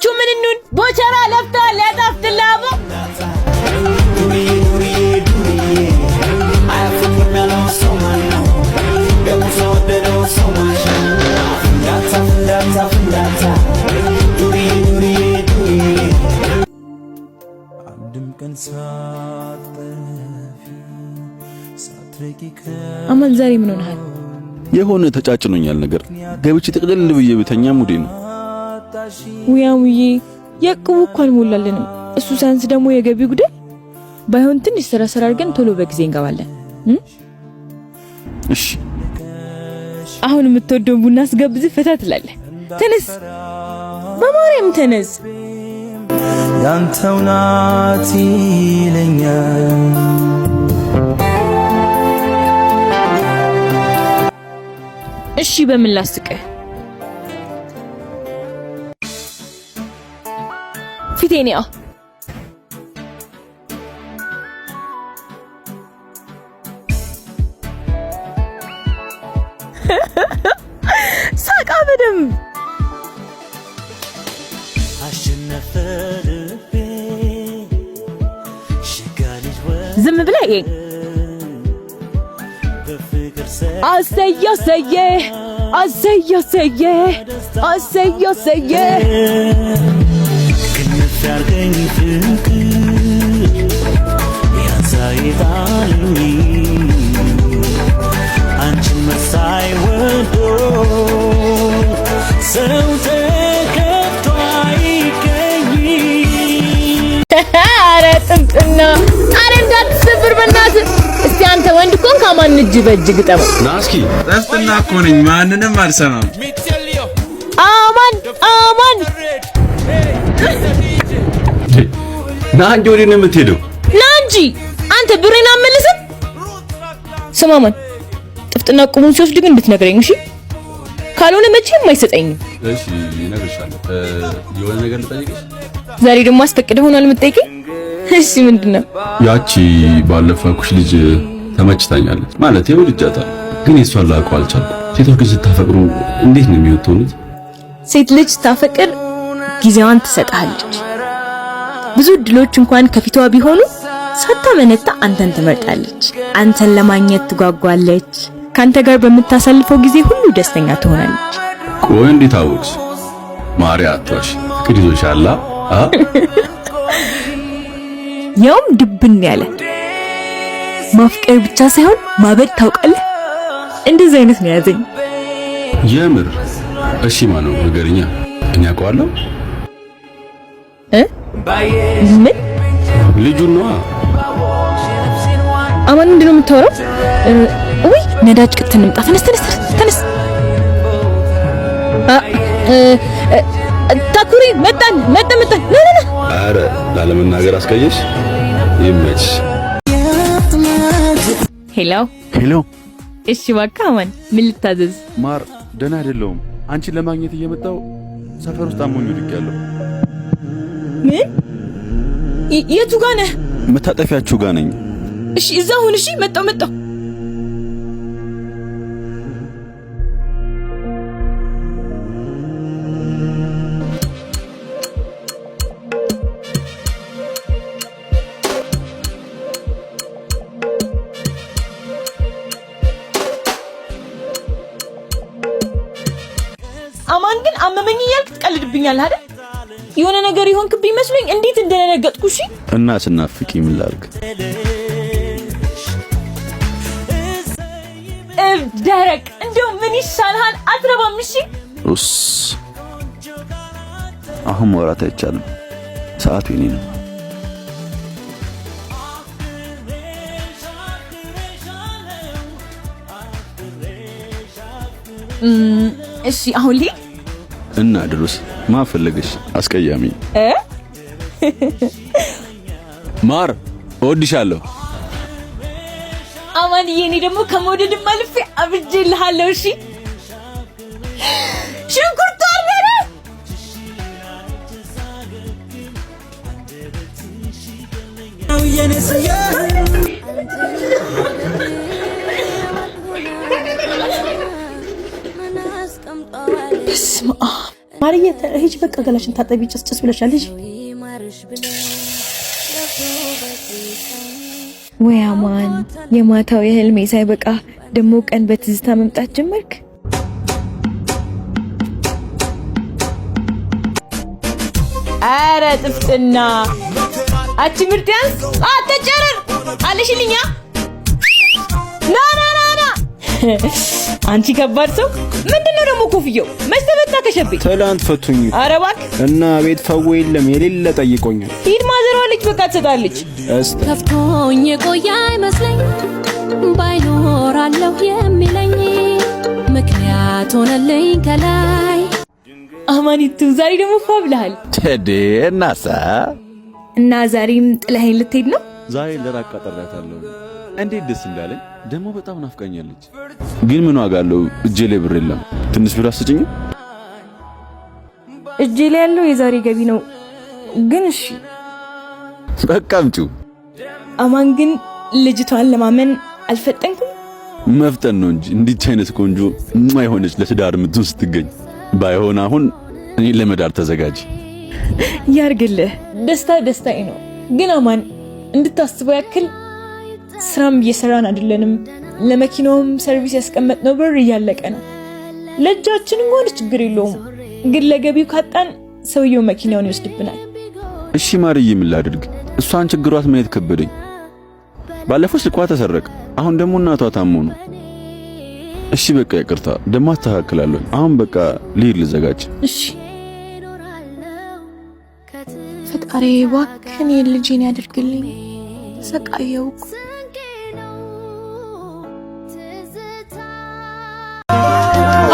ሌሎቹ ምን እንሁን? ቦቸራ ለፍተዋል ያጣፍጥላቦ አማን ዛሬ ምን ሆነሃል? የሆነ ተጫጭኖኛል ነገር ገብቼ ጥቅልል ብዬ ብተኛ ሙዴ ነው። ውያሙዬ የቅቡ እንኳን ሞላለንም እሱ ሳንስ ደግሞ የገቢ ጉዳይ ባይሆን ትንሽ ስራ አድርገን ቶሎ በጊዜ እንገባለን። እሺ አሁን የምትወደው ቡና አስገብዝ ፈታ ትላለህ። ተነስ በማርያም ተነስ። ያንተው ናት ይለኛል እሺ በምን ላስቅህ? ፊቴኒያ ሳቃ በደምብ ዝም ብለህ አሰየ አሰየ አሰየ አሰየ አሰየ አሰየ ክንፍ ያርገኝ ፍቅር ያንሳይታልኝ አንቺን መሳይ ወዶ ሰው ተከቶ አይገኝ። ኧረ ጥምጥና ኧረ እንዳትሰብር በእናትህ። እስቲ አንተ ወንድ ኮንክ አማን እጅ በእጅ ግጠም። ናስኪ ጠፍጥና እኮ ነኝ ማንንም አልሰማም። አማን አማን ና እንጂ ወዴት ነው የምትሄደው? ና እንጂ አንተ ብሬን አመልስም። ስማ ማን ጥፍጥና ቁሙን ሲወስድ ግን እንድትነግረኝ እሺ? ካልሆነ መቼም አይሰጠኝም። እሺ እነግርሻለሁ። የሆነ ነገር ልጠይቅሽ። ዛሬ ደግሞ አስፈቅደ ሆኗል የምትጠይቀኝ? እሺ ምንድነው? ያቺ ባለፈኩሽ ልጅ ተመችታኛለች ማለት ይወልጃታል፣ ግን እሷን ላውቀው አልቻልኩም። ሴቶች ግን ስታፈቅሩ እንዴት ነው የሚወጡት? ሴት ልጅ ስታፈቅር ጊዜዋን ትሰጣለች። ብዙ እድሎች እንኳን ከፊቷ ቢሆኑ ሳታመነታ አንተን ትመርጣለች። አንተን ለማግኘት ትጓጓለች። ካንተ ጋር በምታሳልፈው ጊዜ ሁሉ ደስተኛ ትሆናለች። ቆይ እንዴት አወቅሽ? ማርያ አትዋሽ፣ ፍቅር ይዞሻል። ያውም ድብን ያለ ማፍቀር ብቻ ሳይሆን ማበድ ታውቃለህ። እንደዚህ አይነት ነው ያዘኝ የምር። እሺ ማነው ንገረኛ፣ እኔ አውቀዋለሁ። ምን ልጁን ነው? አማን ምንድነው የምታወራው? ወይ ነዳጅ ቅት እንምጣ። ተነስ ተነስ ተነስ። ታኩሪ መጣን። ና አረ ላለመናገር አስቀየሽ። ይመች። ሄሎ። እሺ በቃ አማን ምን ልታዘዝ? ማር ደህና አይደለሁም። አንቺን ለማግኘት እየመጣሁ ሰፈር ውስጥ አሞኝ ወድቄያለሁ። ምን? የቱ ጋር ነህ? መታጠፊያችሁ ጋር ነኝ። እሺ እዛ ሁን። እሺ መጣሁ። አማን ግን አመመኝ እያልክ ትቀልድብኛለህ አይደል? የሆነ ነገር ይሆንክብኝ መስሎኝ እንዴት እንደነገጥኩ። እሺ እና ስናፍቂ ምን ላድርግ? ደረቅ እንደው ምን ይሻልሃል? አትረባም። እሺ አሁን ማውራት አይቻልም፣ ሰዓቱ የኔ ነው። እሺ አሁን ልሂድ እና ድሩስ ማፈለገሽ አስቀያሚ ማር እወድሻለሁ። አማን የኔ ደግሞ ከመውደድም አልፌ አብጄልሃለሁ። እሺ ሽንኩርት አለ ነው የነስያ በስመ አብ ማርዬ ሂጂ በቃ ገላሽን ታጠቢ፣ ጭስ ብለሻል። ሂጂ። ወይ አማን፣ የማታው የህልሜ ሳይበቃ ደሞ ቀን በትዝታ መምጣት ጀመርክ። አረ ጥፍጥና አቺ ምርጥያንስ አትጨረር አለሽልኛ። ና አንቺ ከባድ ሰው ምንድነው ደግሞ ኮፍየው? መስተበታ ከሸብኝ ትላንት ፈቱኝ። ኧረ እባክህ እና ቤት ፈው የለም የሌለ ጠይቆኛል። ሂድ ማዘሯ ልጅ በቃ ትሰጣለች። ከፍቶኝ የቆየ አይመስለኝ ባይኖራለሁ የሚለኝ ምክንያት ሆነልኝ ከላይ። አማኒቱ ዛሬ ደግሞ ፋብልሃል ተደናሳ እና ዛሬም ጥለኸኝ ልትሄድ ነው? ዛሬ ለራቅ አጠራታለሁ። እንዴት ደስ እንዳለኝ ደግሞ በጣም ናፍቃኛለች። ግን ምን ዋጋ አለው? እጄ ላይ ብር የለም። ትንሽ ብር አስጭኝ። እጄ ላይ ያለው የዛሬ ገቢ ነው። ግን እሺ በቃ አምጪው። አማን ግን ልጅቷን ለማመን አልፈጠንኩም። መፍጠን ነው እንጂ እንዲች አይነት ቆንጆ የሆነች ለትዳር ምትሆን ስትገኝ ባይሆን አሁን እኔ ለመዳር ተዘጋጅ። ያርግልህ። ደስታዬ ነው። ግን አማን እንድታስበው ያክል ስራም እየሰራን አይደለንም። ለመኪናውም ሰርቪስ ያስቀመጥነው ብር እያለቀ ነው። ለእጃችንም ሆነ ችግር የለውም። ግን ለገቢው ካጣን ሰውየው መኪናውን ይወስድብናል። እሺ ማርዬ ምን ላድርግ? እሷን ችግሯት ማየት ከበደኝ። ባለፈው ስልኳ ተሰረቀ። አሁን ደግሞ እናቷ ታሞ ነው። እሺ በቃ ይቅርታ፣ ደግሞ አስተካክላለሁ። አሁን በቃ ልሂድ ልዘጋጅ። እሺ ፈጣሪ እባክህን የልጄን ያድርግልኝ። ሰቃየው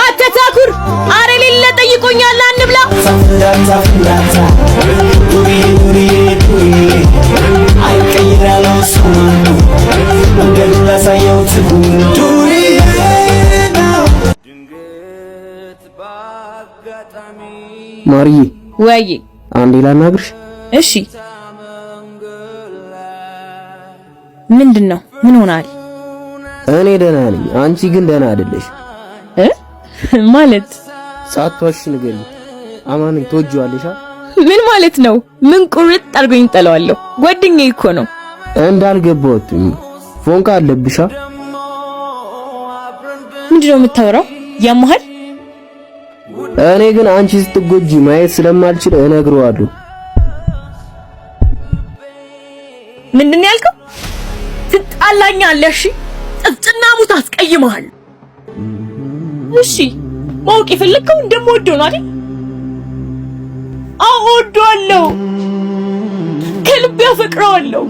አተታኩር አረ ሌላ ጠይቆኛል። አንብላ ማርዬ ወይ አንዴ ላናግርሽ። እሺ ምንድነው? ምን ሆናል? እኔ ደህና ነኝ፣ አንቺ ግን ደህና አይደለሽ ማለት ሳትዋሽ ንገሪኝ። አማንን ትወጂዋለሽ? ምን ማለት ነው? ምን ቁርጥ አድርጎኝ ጠለዋለሁ? ጓደኛዬ እኮ ነው። እንዳልገባሁትኝ ፎንቃ አለብሻ? ምንድነው የምታወራው? ያመሃል? እኔ ግን አንቺ ስትጎጂ ማየት ስለማልችል እነግረዋለሁ። ምንድነው ያልከው? ትጣላኛለሽ? ጥፍጥና ሙት አስቀይመሃል። እሺ ማወቅ የፈለከው እንደምወደው ነው አይደል? አዎ እወደዋለሁ፣ ከልቤ አፈቅረዋለሁ።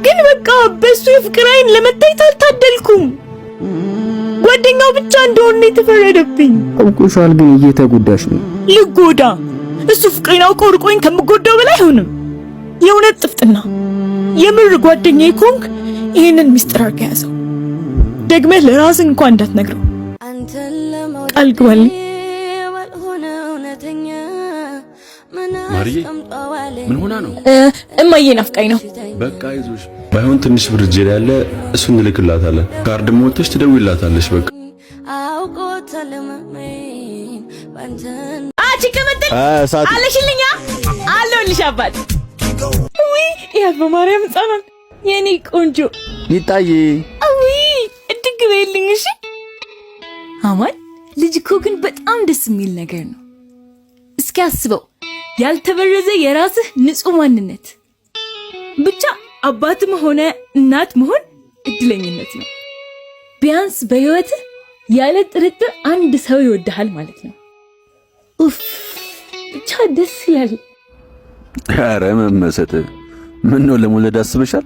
ግን በቃ በሱ የፍቅር አይን ለመታየት አልታደልኩም። ጓደኛው ብቻ እንደሆነ የተፈረደብኝ። አውቆሻል፣ ግን እየተጎዳሽ ነው። ልጎዳ? እሱ ፍቅሬን አውቆ ርቆኝ ከምጎዳው በላይ አይሆንም። የእውነት ጥፍጥና የምር ጓደኛዬ ኮንክ ይሄንን ሚስጥር አድርገህ ያዘው። ደግመህ ለራስህ እንኳን እንዳትነግረው ቃል ግባልኝ። ማርዬ ምን ሆና ነው? እማዬ ናፍቃኝ ነው። በቃ አይዞሽ። ባይሆን ትንሽ ብር እጄ ላይ ያለ እሱን እንልክላታለን። ካርድ ሞተሽ ትደውይላታለሽ። በቃ አቺ ከመጣኝ አለሽልኛ አለሁልሽ አባት። ውይ ያ በማርያም ጻናን የኔ ቆንጆ ሊጣዬ ውይ እድግ በይልኝ። እሺ አማን ልጅ እኮ ግን በጣም ደስ የሚል ነገር ነው። እስኪ አስበው፣ ያልተበረዘ የራስህ ንጹህ ማንነት። ብቻ አባትም ሆነ እናት መሆን እድለኝነት ነው። ቢያንስ በህይወትህ ያለ ጥርጥር አንድ ሰው ይወድሃል ማለት ነው። ኡፍ ብቻ ደስ ይላል። ኧረ መመሰጥ ምን ነው ለመውለድ አስበሻል?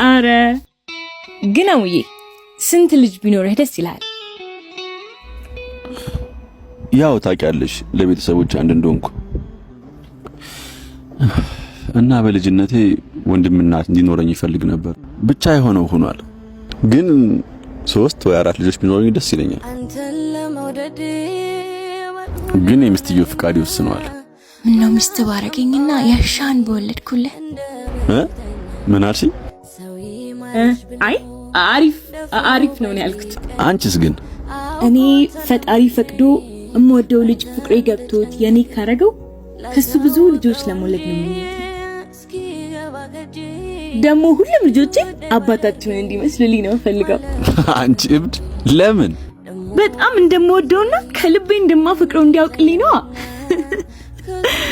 አረ ግን አውዬ ስንት ልጅ ቢኖርህ ደስ ይላል? ያው ታውቂያለሽ ለቤተሰቦች አንድ እንደሆንኩ እና በልጅነቴ ወንድምና እንዲኖረኝ ይፈልግ ነበር። ብቻ የሆነው ሆኗል። ግን 3 ወይ 4 ልጆች ቢኖረኝ ደስ ይለኛል። ግን የሚስትየው ፍቃድ ይወስነዋል። ምነው ሚስት ባረገኝና ያሻን በወለድኩልህ? ምን አልሽኝ? አይ አሪፍ ነው ያልኩት። አንቺስ ግን? እኔ ፈጣሪ ፈቅዶ እምወደው ልጅ ፍቅሬ ገብቶት የኔ ካረገው ከሱ ብዙ ልጆች ለመውለድ ነው የሚመኘው። ደግሞ ሁሉም ልጆቼ አባታቸውን እንዲመስሉልኝ ነው ፈልገው። አንቺ እብድ! ለምን? በጣም እንደምወደውና ከልቤ እንደማፈቅረው እንዲያውቅልኝ ነው።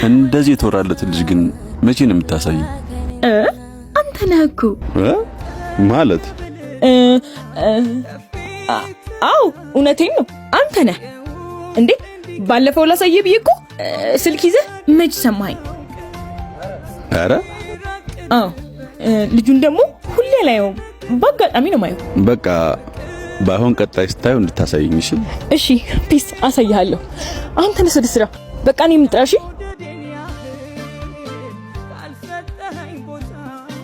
እንደዚህ የተወራለት ልጅ ግን መቼ ነው የምታሳይ? አንተ ነህ እኮ ማለት አው እውነቴን ነው። አንተ ነህ እንዴ? ባለፈው ላሳየ ብዬ እኮ ስልክ ይዘህ መች ሰማኸኝ? ኧረ አው ልጁን ደግሞ ሁሌ ላይውም በአጋጣሚ ነው ማየው። በቃ ባይሆን ቀጣይ ስታዩ እንድታሳይኝ። እሺ እሺ ፒስ አሳይሃለሁ። አንተ ነህ ወደ ስራ። በቃ እኔ የምጥራሽ